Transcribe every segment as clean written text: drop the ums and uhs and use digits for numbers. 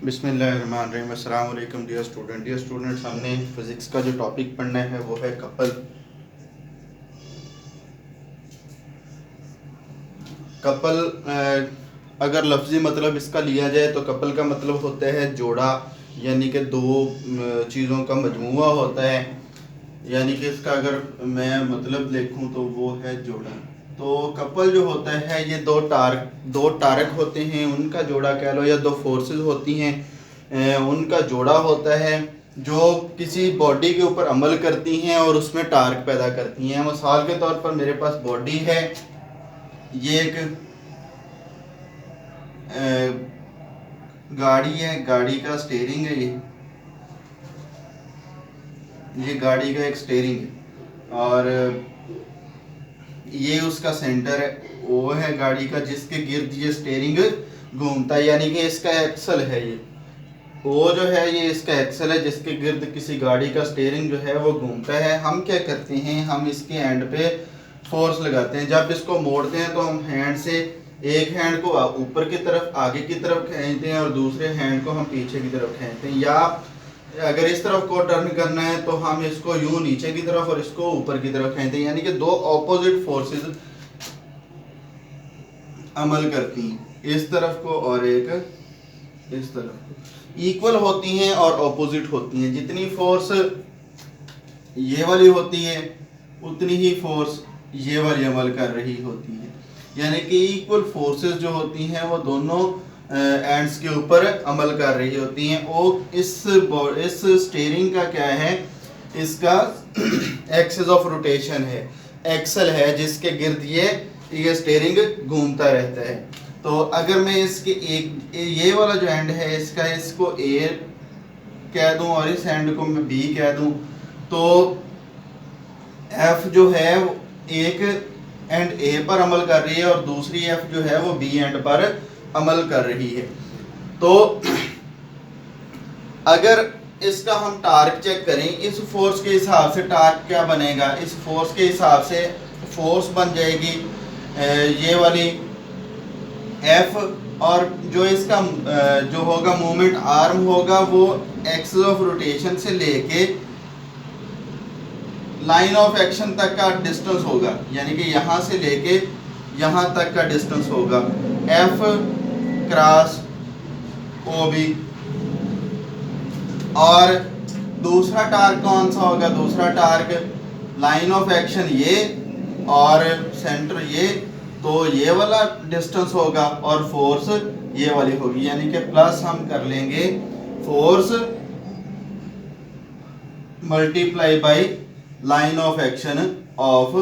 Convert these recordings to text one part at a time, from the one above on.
बिस्मिल्लाहिर्रहमानिर्रहीम। अस्सलाम वालेकुम डियर स्टूडेंट्स, हमने फिज़िक्स का जो टॉपिक पढ़ना है वो है कपल। कपल अगर लफ्ज़ी मतलब इसका लिया जाए तो कपल का मतलब होता है जोड़ा, यानी कि दो चीज़ों का मजमूआ होता है। यानी कि इसका अगर मैं मतलब लिखूं तो वो है जोड़ा। तो कपल जो होता है ये दो टारक होते हैं, उनका जोड़ा कह लो, या दो फोर्सेस होती हैं उनका जोड़ा होता है जो किसी बॉडी के ऊपर अमल करती हैं और उसमें टार्क पैदा करती हैं। मिसाल के तौर पर मेरे पास बॉडी है, ये एक गाड़ी है, गाड़ी का स्टीयरिंग है, ये गाड़ी का एक स्टीयरिंग है और ये उसका सेंटर है, वो है गाड़ी का जिसके गिर्द ये स्टीयरिंग घूमता है, यानी कि इसका एक्सल है। ये वो जो है ये इसका एक्सल है जिसके गिर्द किसी गाड़ी का स्टीयरिंग जो है वो घूमता है। हम क्या करते हैं, हम इसके एंड पे फोर्स लगाते हैं। जब इसको मोड़ते हैं तो हम हैंड से एक हैंड को ऊपर की तरफ आगे की तरफ खींचते हैं और दूसरे हैंड को हम पीछे की तरफ खींचते हैं, या अगर इस तरफ को टर्न करना है तो हम इसको यूं नीचे की तरफ और इसको ऊपर की तरफ खींचते हैं, यानी कि दो ऑपोजिट फोर्सेस अमल करती हैं, इस तरफ को और एक इस तरफ को। इक्वल होती हैं और ऑपोजिट होती हैं। जितनी फोर्स ये वाली होती है उतनी ही फोर्स ये वाली अमल कर रही होती है, यानी कि इक्वल फोर्सेस जो होती हैं वो दोनों एंड्स के ऊपर अमल कर रही होती हैं। और इस स्टीयरिंग का क्या है, इसका एक्सिस ऑफ रोटेशन है, एक्सल है जिसके गिर्द ये स्टीयरिंग घूमता रहता है। तो अगर मैं इसके एक ये वाला जो एंड है इसका, इसको ए कह दूं और इस एंड को मैं बी कह दूं, तो एफ जो है वो एक एंड ए पर अमल कर रही है और दूसरी एफ जो है वो बी एंड पर अमल कर रही है। तो अगर इसका हम टार्क चेक करें, इस फोर्स के हिसाब से टार्क क्या बनेगा, इस फोर्स के हिसाब से फोर्स बन जाएगी ये वाली एफ, और जो इसका जो होगा मूवमेंट आर्म होगा वो एक्सिस ऑफ रोटेशन से लेके लाइन ऑफ एक्शन तक का डिस्टेंस होगा, यानी कि यहाँ से लेके यहाँ तक का डिस्टेंस होगा एफ क्रॉस ओ बी। और दूसरा टार्क कौन सा होगा, दूसरा टार्क लाइन ऑफ एक्शन ये और सेंटर ये, तो ये वाला डिस्टेंस होगा और फोर्स ये वाली होगी, यानी कि प्लस हम कर लेंगे force multiply by line of action of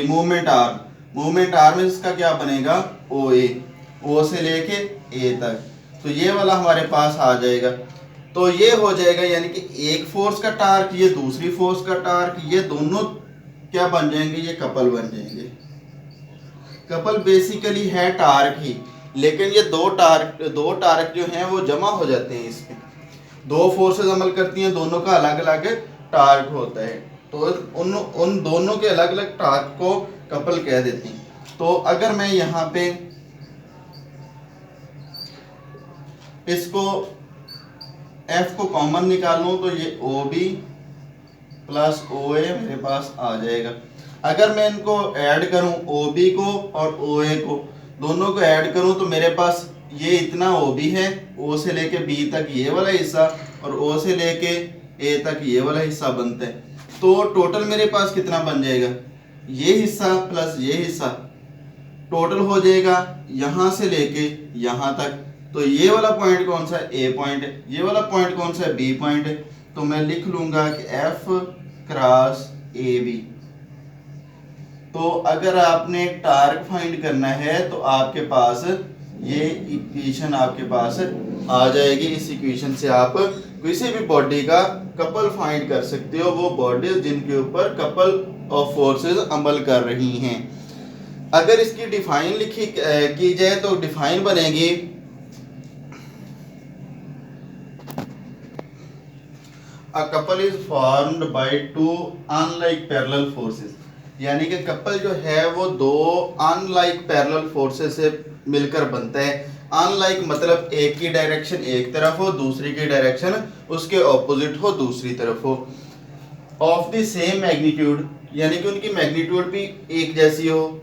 movement arm. Movement arm इसका क्या बनेगा, ओ ए, ओ से लेके ए तक, तो ये वाला हमारे पास आ जाएगा। तो ये हो जाएगा, यानी कि एक फोर्स का टार्क, ये दूसरी फोर्स का टार्क, ये दोनों क्या बन जाएंगे, ये कपल बन जाएंगे। कपल बेसिकली है टार्क ही, लेकिन ये दो टार्क जो हैं वो जमा हो जाते हैं। इसमें दो फोर्सेस अमल करती हैं, दोनों का अलग अलग टार्क होता है, तो उन दोनों के अलग अलग टार्क को कपल कह देती हैं। तो अगर मैं यहाँ पे इसको F को कॉमन निकालूं तो ये OB प्लस OA मेरे पास आ जाएगा। अगर मैं इनको ऐड करूं OB को और OA को, दोनों को ऐड करूं तो मेरे पास ये इतना OB है, O से लेके B तक ये वाला हिस्सा और O से लेके A तक ये वाला हिस्सा बनता है। तो टोटल मेरे पास कितना बन जाएगा, ये हिस्सा प्लस ये हिस्सा टोटल हो जाएगा यहाँ से लेके यहाँ तक। तो ये वाला पॉइंट कौन सा है, ए पॉइंट है, ये वाला पॉइंट कौन सा है, बी पॉइंट है। तो मैं लिख लूंगा कि एफ क्रॉस ए बी। तो अगर आपने टार्क फाइंड करना है तो आपके पास ये इक्वेशन आपके पास आ जाएगी। इस इक्वेशन से आप किसी भी बॉडी का कपल फाइंड कर सकते हो, वो बॉडीज जिनके ऊपर कपल ऑफ फोर्सेस अमल कर रही हैं। अगर इसकी डिफाइन की जाए तो डिफाइन बनेगी A couple is formed by two unlike parallel forces, यानी कि कपल जो है वो दो अनलाइक पैरेलल फोर्सेस से मिलकर बनता है। अनलाइक मतलब एक की डायरेक्शन एक तरफ हो, दूसरी की डायरेक्शन उसके ऑपोजिट हो, दूसरी तरफ हो। ऑफ द सेम मैग्नीट्यूड यानी कि उनकी मैग्नीट्यूड भी एक जैसी हो,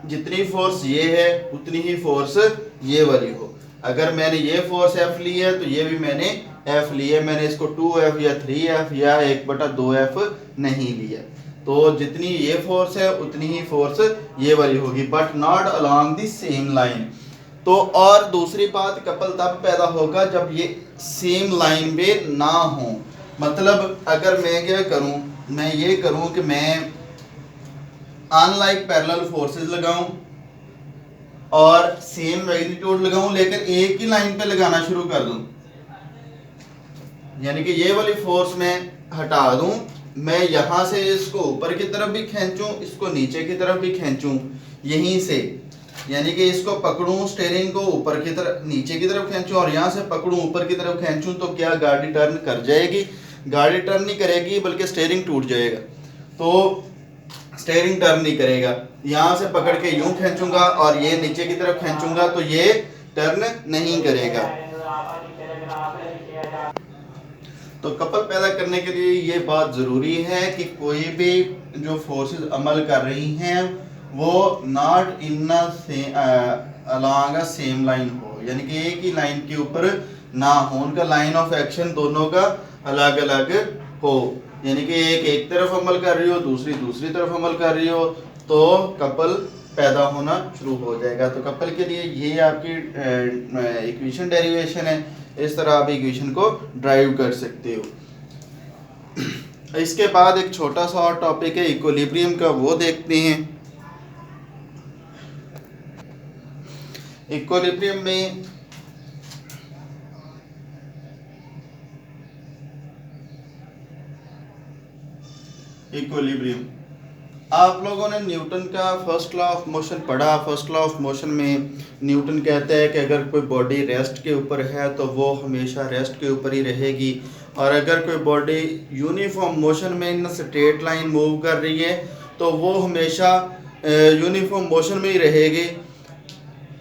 जितनी फोर्स ये है उतनी ही फोर्स ये वाली हो। अगर मैंने ये फोर्स F ली है तो ये भी मैंने F ली है, मैंने इसको 2F या 3F या 1/2F नहीं लिया। तो जितनी ये फोर्स है उतनी ही फोर्स ये वाली होगी, but not along the same line. तो और दूसरी बात, कपल तब पैदा होगा जब ये सेम लाइन पे ना हो। मतलब अगर मैं क्या करूं, मैं ये करूं कि मैं अनलाइक पैरेलल फोर्सेस लगाऊं और सेम मैग्नीट्यूड लगाऊं, लेकिन एक ही लाइन पे लगाना शुरू कर दूं, यानी कि ये वाली फोर्स मैं हटा दूं, मैं यहां से इसको ऊपर की तरफ भी खींचूं, इसको नीचे की तरफ भी खींचूं, यहीं से यानी कि इसको पकड़ूं, स्टीयरिंग को ऊपर की तरफ नीचे की तरफ खींचूं और यहां से पकड़ूं ऊपर की तरफ खींचूं, तो क्या गाड़ी टर्न कर जाएगी? गाड़ी टर्न नहीं करेगी बल्कि स्टीयरिंग टूट जाएगा। तो स्टीयरिंग टर्न नहीं करेगा। यहाँ से पकड़ के यूं खींचूंगा और ये नीचे की तरफ खींचूंगा तो ये टर्न नहीं करेगा। तो कपल पैदा करने के लिए ये बात ज़रूरी है कि कोई भी जो फोर्सेस अमल कर रही हैं वो not in along a same line हो, यानी कि एक ही लाइन के ऊपर ना हो, उनका लाइन ऑफ एक्शन दोनों का अलग अलग हो, यानी कि एक तरफ अमल कर रही हो, दूसरी दूसरी तरफ अमल कर रही हो, तो कपल पैदा होना शुरू हो जाएगा। तो कपल के लिए ये आपकी इक्वेशन डेरिवेशन है, इस तरह आप इक्वेशन को ड्राइव कर सकते हो। इसके बाद एक छोटा सा और टॉपिक है इक्विलिब्रियम का, वो देखते हैं। इक्विलिब्रियम में इक्विलिब्रियम आप लोगों ने न्यूटन का फर्स्ट लॉ ऑफ मोशन पढ़ा। फर्स्ट लॉ ऑफ मोशन में न्यूटन कहता है कि अगर कोई बॉडी रेस्ट के ऊपर है तो वो हमेशा रेस्ट के ऊपर ही रहेगी, और अगर कोई बॉडी यूनिफॉर्म मोशन में इन स्ट्रेट लाइन मूव कर रही है तो वो हमेशा यूनिफॉर्म मोशन में ही रहेगी,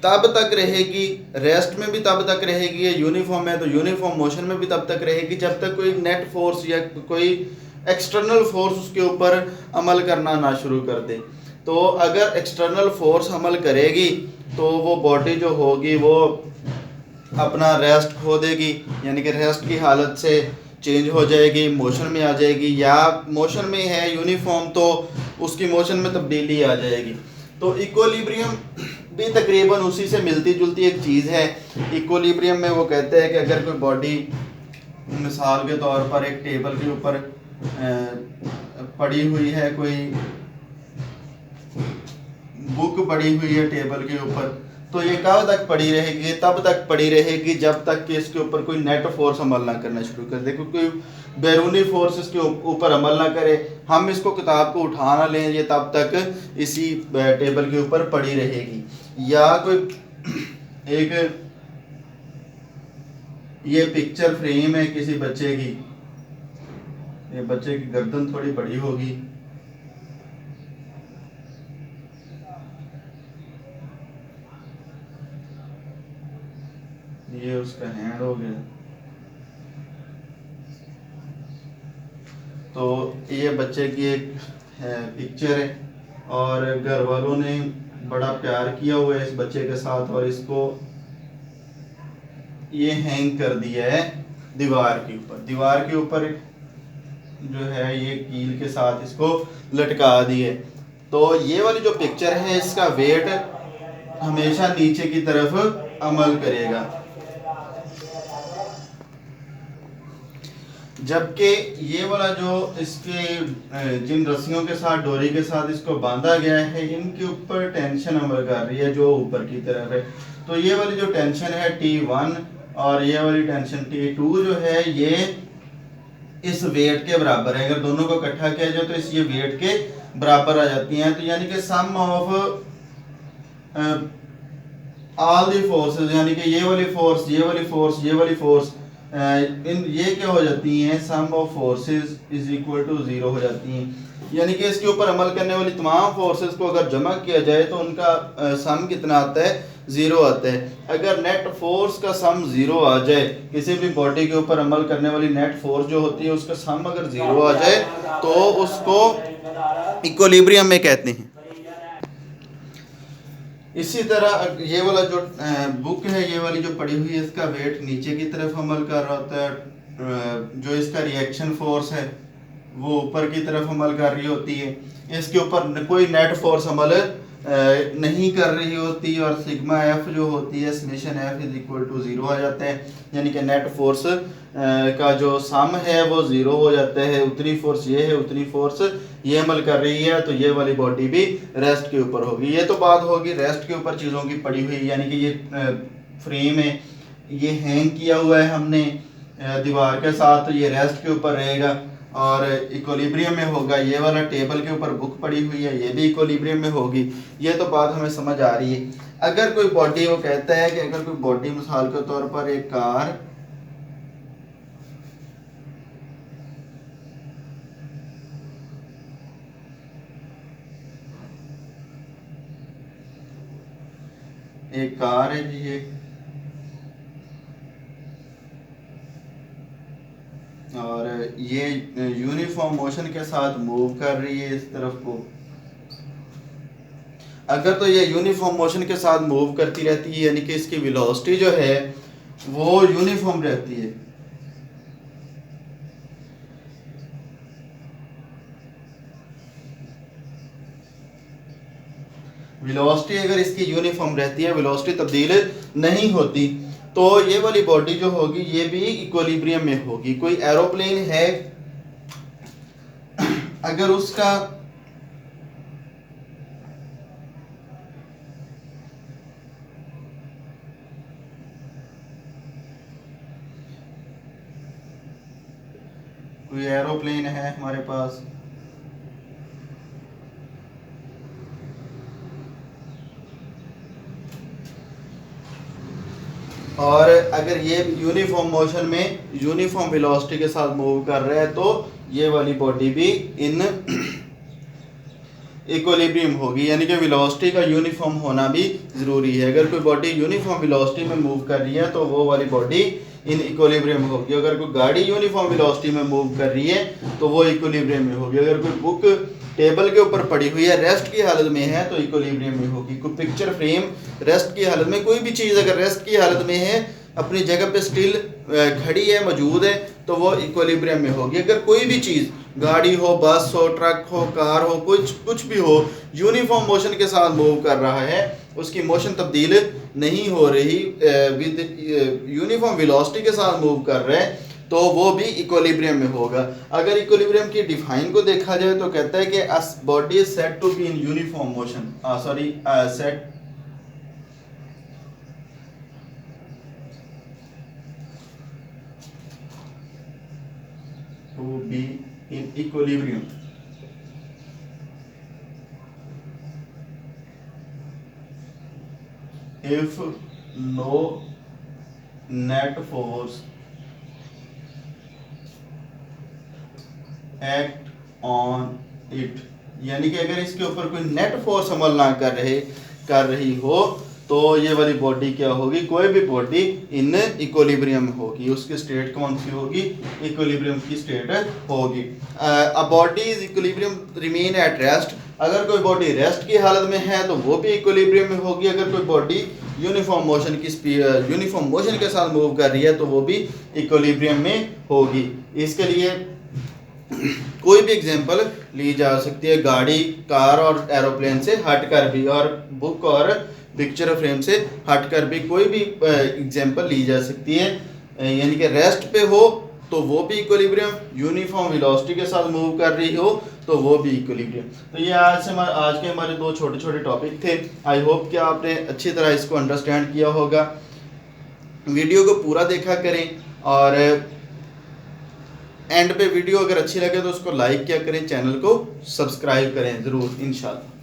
तब तक रहेगी, रेस्ट में भी तब तक रहेगी, यूनिफॉर्म है तो यूनिफॉर्म मोशन में भी तब तक रहेगी जब तक कोई नेट फोर्स या कोई एक्सटर्नल फोर्स उसके ऊपर अमल करना ना शुरू कर दे। तो अगर एक्सटर्नल फोर्स अमल करेगी तो वो बॉडी जो होगी वो अपना रेस्ट खो देगी, यानी कि रेस्ट की हालत से चेंज हो जाएगी, मोशन में आ जाएगी, या मोशन में है यूनिफॉर्म तो उसकी मोशन में तब्दीली आ जाएगी। तो इक्विलिब्रियम भी तकरीबन उसी से मिलती जुलती एक चीज़ है। इक्विलिब्रियम में वो कहते हैं कि अगर कोई बॉडी मिसाल के तौर पर एक टेबल के ऊपर पड़ी हुई है, कोई बुक पड़ी हुई है टेबल के ऊपर, तो ये कब तक पड़ी रहेगी? तब तक पड़ी रहेगी जब तक कि इसके ऊपर कोई नेट फोर्स अमल ना करना शुरू कर दे, कोई बैरूनी फोर्स इसके ऊपर अमल ना करे, हम इसको किताब को उठा ना लें, ये तब तक इसी टेबल के ऊपर पड़ी रहेगी। या कोई एक ये पिक्चर फ्रेम है किसी बच्चे की, ये बच्चे की गर्दन थोड़ी बड़ी होगी, ये उसका हैंड हो गया, तो ये बच्चे की एक पिक्चर है और घर वालों ने बड़ा प्यार किया हुआ है इस बच्चे के साथ और इसको ये हैंग कर दिया है दीवार के ऊपर। दीवार के ऊपर जो है ये कील के साथ इसको लटका दिए। तो ये वाली जो पिक्चर है इसका वेट हमेशा नीचे की तरफ अमल करेगा, जबकि ये वाला जो इसके जिन रस्सियों के साथ डोरी के साथ इसको बांधा गया है इनके ऊपर टेंशन अमल कर रही है जो ऊपर की तरफ है। तो ये वाली जो टेंशन है T1 और ये वाली टेंशन T2 जो है ये इस वेट के बराबर है। अगर दोनों को इकट्ठा किया जाए तो इस ये वेट के बराबर आ जाती हैं। तो यानी कि सम ऑफ ऑल दी फोर्सेस, यानी कि ये वाली फोर्स, ये वाली फोर्स, ये वाली फोर्स, इन ये क्या हो जाती हैं, sum of forces is equal to 0 हो जाती हैं। यानी कि इसके ऊपर अमल करने वाली तमाम फोर्सेस को अगर जमा किया जाए तो उनका सम कितना आता है, ज़ीरो आता है। अगर नेट फोर्स का सम ज़ीरो आ जाए, किसी भी बॉडी के ऊपर अमल करने वाली नेट फोर्स जो होती है उसका सम अगर ज़ीरो आ जाए तो उसको इक्विलिब्रियम में कहते हैं। इसी तरह ये वाला जो बुक है, ये वाली जो पड़ी हुई है, इसका वेट नीचे की तरफ अमल कर रहा होता है, जो इसका रिएक्शन फोर्स है वो ऊपर की तरफ अमल कर रही होती है। इसके ऊपर कोई नेट फोर्स अमल नहीं कर रही होती और सिग्मा एफ जो होती है summation F is equal to zero आ जाता है, यानी कि नेट फोर्स का जो सम है वो ज़ीरो हो जाता है। उतनी फोर्स ये है, उतनी फोर्स ये अमल कर रही है, तो ये वाली बॉडी भी रेस्ट के ऊपर होगी। ये तो बात होगी रेस्ट के ऊपर चीज़ों की पड़ी हुई, यानी कि ये फ्रेम है, ये हैंग किया हुआ है हमने दीवार के साथ, तो ये रेस्ट के ऊपर रहेगा और इक्विलिब्रियम में होगा। ये वाला टेबल के ऊपर बुक पड़ी हुई है, ये भी इक्विलिब्रियम में होगी। ये तो बात हमें समझ आ रही है। अगर कोई बॉडी, वो कहता है कि अगर कोई बॉडी मिसाल के तौर पर एक कार है जी, ये और ये यूनिफॉर्म मोशन के साथ मूव कर रही है इस तरफ को। अगर तो ये यूनिफॉर्म मोशन के साथ मूव करती रहती है, यानी कि इसकी वेलोसिटी जो है वो यूनिफॉर्म रहती है। वेलोसिटी अगर इसकी यूनिफॉर्म रहती है, वेलोसिटी तब्दील नहीं होती, तो ये वाली बॉडी जो होगी ये भी इक्विलिब्रियम में होगी। कोई एरोप्लेन है, अगर उसका कोई एरोप्लेन है हमारे पास, और अगर ये यूनिफॉर्म मोशन में यूनिफॉर्म वेलोसिटी के साथ मूव कर रहा है, तो ये वाली बॉडी भी इन इक्विलिब्रियम होगी, यानी कि वेलोसिटी का यूनिफॉर्म होना भी ज़रूरी है। अगर कोई बॉडी यूनिफॉर्म वेलोसिटी में मूव कर रही है तो वो वाली बॉडी इन इक्विलिब्रियम होगी। अगर कोई गाड़ी यूनिफॉर्म वेलोसिटी में मूव कर रही है तो वो इक्विलिब्रियम में होगी। अगर कोई बुक टेबल के ऊपर पड़ी हुई है, रेस्ट की हालत में है, तो इक्विलिब्रियम में होगी। कोई पिक्चर फ्रेम रेस्ट की हालत में, कोई भी चीज़ अगर रेस्ट की हालत में है, अपनी जगह पे स्टिल खड़ी है, मौजूद है, तो वो इक्विलिब्रियम में होगी। अगर कोई भी चीज़, गाड़ी हो, बस हो, ट्रक हो, कार हो, कुछ भी हो, यूनिफॉर्म मोशन के साथ मूव कर रहा है, उसकी मोशन तब्दील नहीं हो रही, विद यूनिफॉर्म वेलोसिटी के साथ मूव कर रहा है, तो वो भी इक्विलिब्रियम में होगा। अगर इक्विलिब्रियम की डिफाइन को देखा जाए तो कहता है कि a body is said to be in uniform motion, said to be in equilibrium if no net force act on it, यानी कि अगर इसके ऊपर कोई नेट फोर्स अमल ना कर रही हो तो ये वाली बॉडी क्या होगी, कोई भी बॉडी इन इक्विलिब्रियम होगी। उसकी स्टेट कौन सी होगी, इक्विलिब्रियम की स्टेट होगी। अ body is equilibrium remain at rest, अगर कोई बॉडी रेस्ट की हालत में है तो वो भी इक्विलिब्रियम में होगी। अगर कोई बॉडी यूनिफॉर्म मोशन के साथ मूव कर रही है तो वो भी इक्विलिब्रियम में होगी। इसके लिए कोई भी एग्जांपल ली जा सकती है, गाड़ी, कार और एरोप्लेन से हटकर भी, और बुक और पिक्चर फ्रेम से हटकर भी कोई भी एग्जांपल ली जा सकती है। यानी कि रेस्ट पे हो तो वो भी इक्विलिब्रियम, यूनिफॉर्म वेलोसिटी के साथ मूव कर रही हो तो वो भी इक्विलिब्रियम। तो ये आज के हमारे दो छोटे छोटे टॉपिक थे। आई होप कि आपने अच्छी तरह इसको अंडरस्टैंड किया होगा। वीडियो को पूरा देखा करें और एंड पे वीडियो अगर अच्छी लगे तो उसको लाइक किया करें, चैनल को सब्सक्राइब करें ज़रूर इंशाल्लाह।